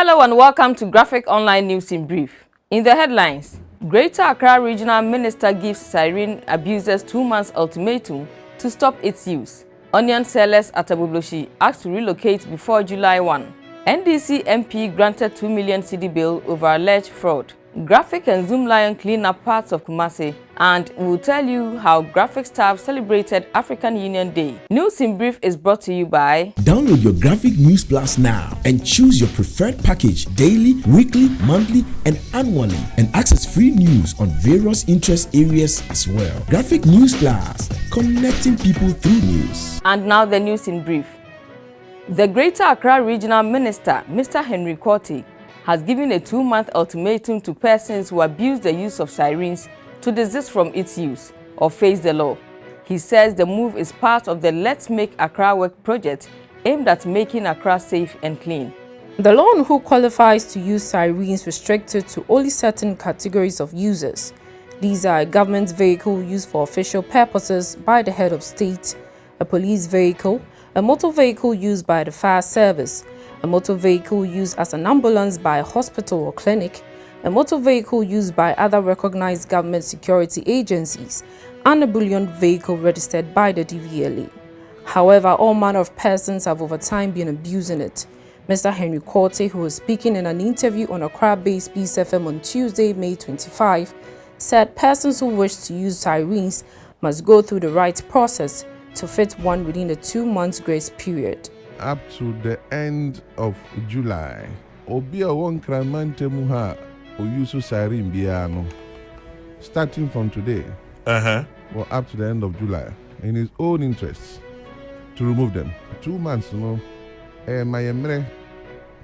Hello and welcome to Graphic Online News in Brief. In the headlines, Greater Accra Regional Minister gives siren abusers 2 months ultimatum to stop its use. Onion sellers at Agbogbloshie asked to relocate before July 1. NDC MP granted 2 million cedi bail over alleged fraud. Graphic and Zoomlion clean up parts of Kumasi, and we'll tell you how Graphic staff celebrated African Union Day. News in Brief is brought to you by... Download your Graphic News Plus now and choose your preferred package daily, weekly, monthly, and annually, and access free news on various interest areas as well. Graphic News Plus, connecting people through news. And now the news in brief. The Greater Accra Regional Minister, Mr. Henry Quartey, has given a 2-month ultimatum to persons who abuse the use of sirens to desist from its use or face the law. He says the move is part of the Let's Make Accra Work project aimed at making Accra safe and clean. The law on who qualifies to use sirens restricted to only certain categories of users. These are a government vehicle used for official purposes by the head of state, a police vehicle, a motor vehicle used by the fire service, a motor vehicle used as an ambulance by a hospital or clinic, a motor vehicle used by other recognized government security agencies, and a bullion vehicle registered by the DVLA. However, all manner of persons have over time been abusing it. Mr. Henry Quartey, who was speaking in an interview on Accra-based Peace FM on Tuesday, May 25, said persons who wish to use sirens must go through the right process to fit one within the 2 months grace period. Up to the end of July, obi a won kramante mu ha o use siren biano starting from today or up to the end of July in his own interests to remove them. 2 months, my emre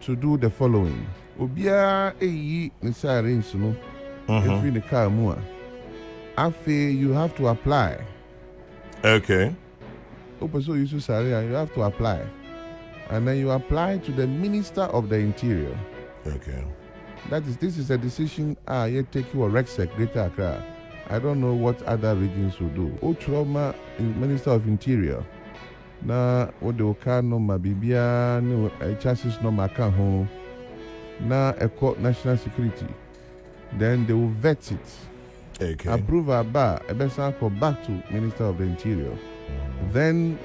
to do the following. Obia eyi ni sirens if in the car mu you have to apply. Okay. So use siren, you have to apply. And then you apply to the Minister of the Interior. Okay. This is a decision you take you a Rexec, Greater Accra. I don't know what other regions will do. Otroma Minister of Interior. Na what the Okano Mabibia no chassis no makaho. Na eco national security. Then they will vet it. Okay. Approve a bar, a best go back to Minister of the Interior. Then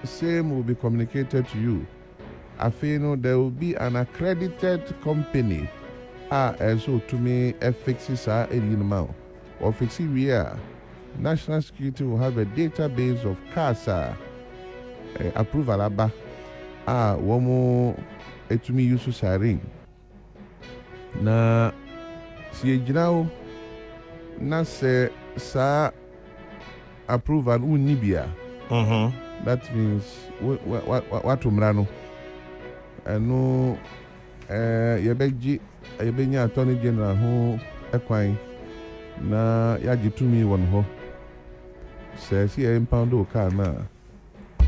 same will be communicated to you. I feel there will be an accredited company so to me fixes a now or fixing we are. National security will have a database of cars approval aba womo etumi use siren na si ejinawo na se sa approval unibia. That means what umrano. No yebenya attorney general who ekwan na yaji to me one ho says here impound o car na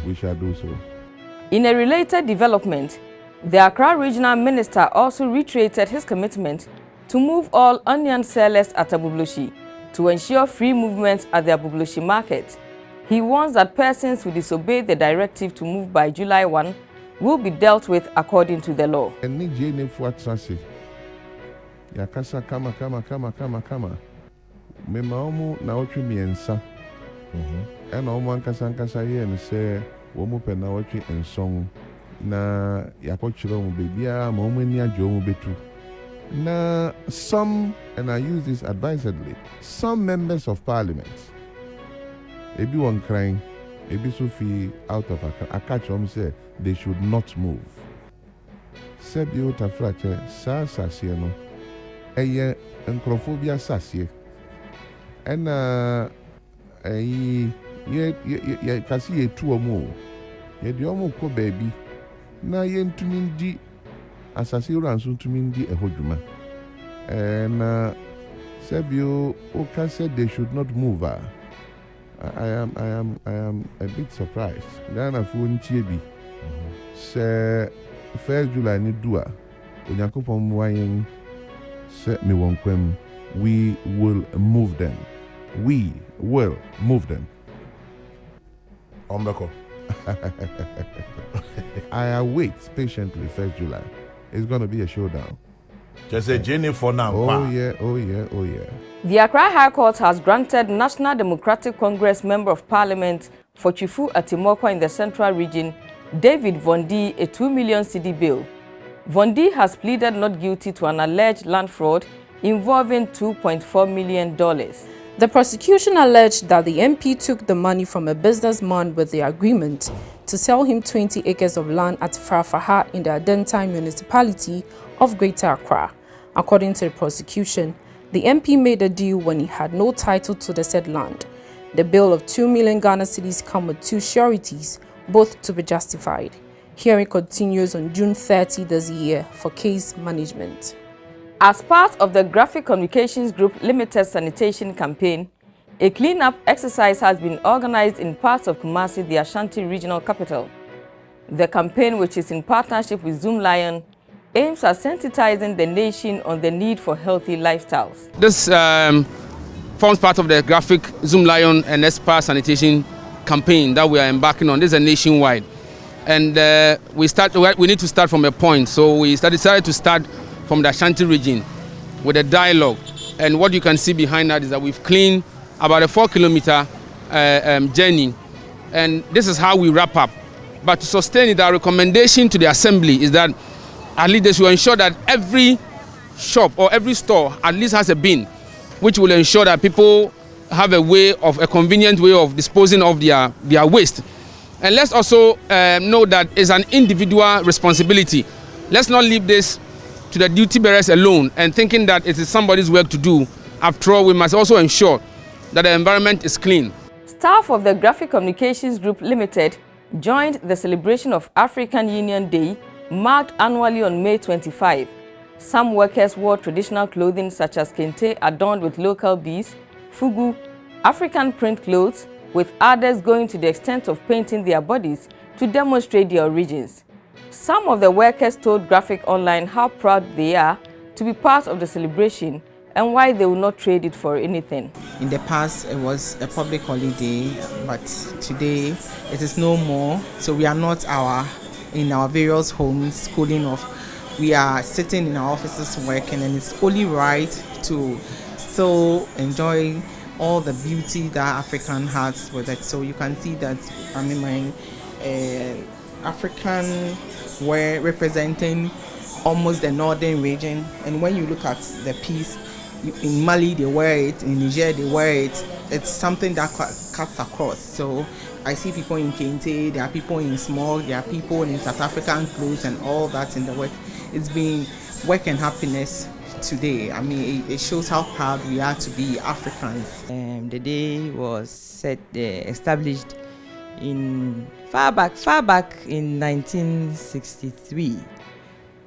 we shall do so. In a related development, the Accra Regional Minister also reiterated his commitment to move all onion sellers at Agbogbloshie to ensure free movement at the Agbogbloshie market. He warns that persons who disobey the directive to move by July 1 will be dealt with according to the law. Any jene fuatsase. Yakasa kama. Mema omu na otwe miensa. Ena omu ankasa ye ne se womu pe na otwe enson. Na yakochiro omu bebia ma omu ani ajo omu betu. Na some, and I use this advisedly, some members of parliament, ebi one crying, ebi Sophie out of a catch say they should not move. Sebio tafrache sa sasye no eye encrophobia sasye. And ye kasi ye tu omo. Ye di omo ko baby. Na ye ntumi ndi asase ranso ntumi ndi ehodwuma. And Sebio Oka said they should not move. I am a bit surprised. Ghana phone TB. Say 1st July ni dua. Onyankopon mwayen se me wonkwem. We will move them. We will move them. Ombeko. I await patiently 1st July. it's going to be a showdown. Just a journey for now. Oh yeah, oh yeah, oh yeah. The Accra High Court has granted National Democratic Congress Member of Parliament for Chifu Atimokwa in the Central Region, David Vondi, a 2 million cedi bail. Vondi has pleaded not guilty to an alleged land fraud involving $2.4 million. The prosecution alleged that the MP took the money from a businessman with the agreement to sell him 20 acres of land at Farfaha in the Adenta municipality of Greater Accra. According to the prosecution, the MP made a deal when he had no title to the said land. The bill of 2 million Ghana cedis come with 2 sureties, both to be justified. Hearing continues on June 30 this year for case management. As part of the Graphic Communications Group Limited sanitation campaign, a clean-up exercise has been organized in parts of Kumasi, the Ashanti regional capital. The campaign, which is in partnership with Zoomlion, aims at sensitizing the nation on the need for healthy lifestyles. This forms part of the Graphic Zoomlion and Espa sanitation campaign that we are embarking on. This is a nationwide. And we need to start from a point. So we decided to start from the Ashanti region with a dialogue. And what you can see behind that is that we've cleaned about a 4-kilometer journey. And this is how we wrap up. But to sustain it, our recommendation to the assembly is that at least they should ensure that every shop or every store at least has a bin, which will ensure that people have a convenient way of disposing of their waste. And let's also know that it's an individual responsibility. Let's not leave this to the duty bearers alone and thinking that it is somebody's work to do. After all, we must also ensure that the environment is clean. Staff of the Graphic Communications Group Limited joined the celebration of African Union Day, marked annually on May 25. Some workers wore traditional clothing such as kente adorned with local beads, fugu, African print clothes, with others going to the extent of painting their bodies to demonstrate their origins. Some of the workers told Graphic Online how proud they are to be part of the celebration and why they will not trade it for anything. In the past, it was a public holiday, but today it is no more. So we are not in our various homes cooling off. We are sitting in our offices working, and it's only right to still enjoy all the beauty that African has with it. So you can see that my African wear representing almost the northern region. And when you look at the piece, in Mali they wear it, in Niger they wear it. It's something that cuts across. So I see people in Kente, there are people in Smog, there are people in South African clothes and all that in the work. It's been work and happiness today. I mean, it shows how proud we are to be Africans. The day was established in far back in 1963,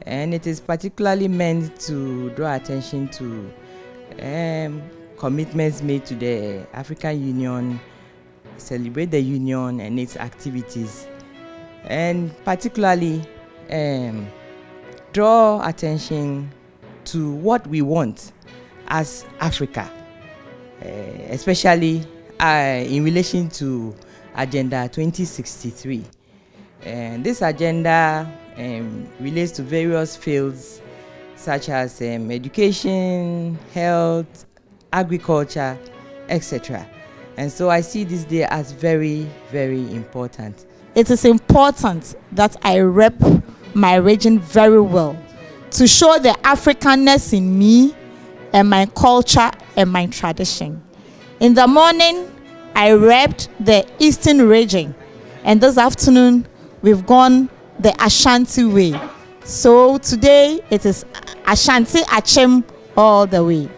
and it is particularly meant to draw attention to commitments made to the African Union, celebrate the Union and its activities, and particularly draw attention to what we want as Africa, especially in relation to Agenda 2063. And this agenda relates to various fields such as education, health, agriculture, etc. And so I see this day as very, very important. It is important that I rep my region very well to show the Africanness in me and my culture and my tradition. In the morning, I repped the Eastern region, and this afternoon we've gone the Ashanti way. So today it is Ashanti Achem all the way.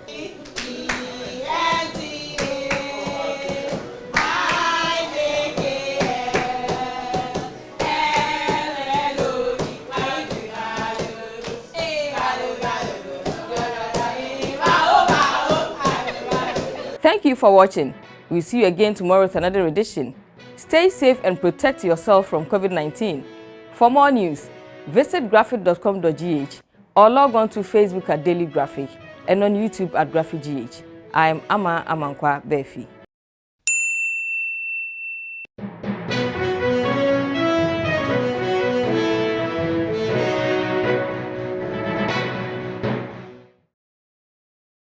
Thank you for watching. We'll see you again tomorrow with another edition. Stay safe and protect yourself from COVID-19. For more news, visit graphic.com.gh or log on to Facebook at Daily Graphic and on YouTube at Graphic GH. I am Ama Amankwa Befi.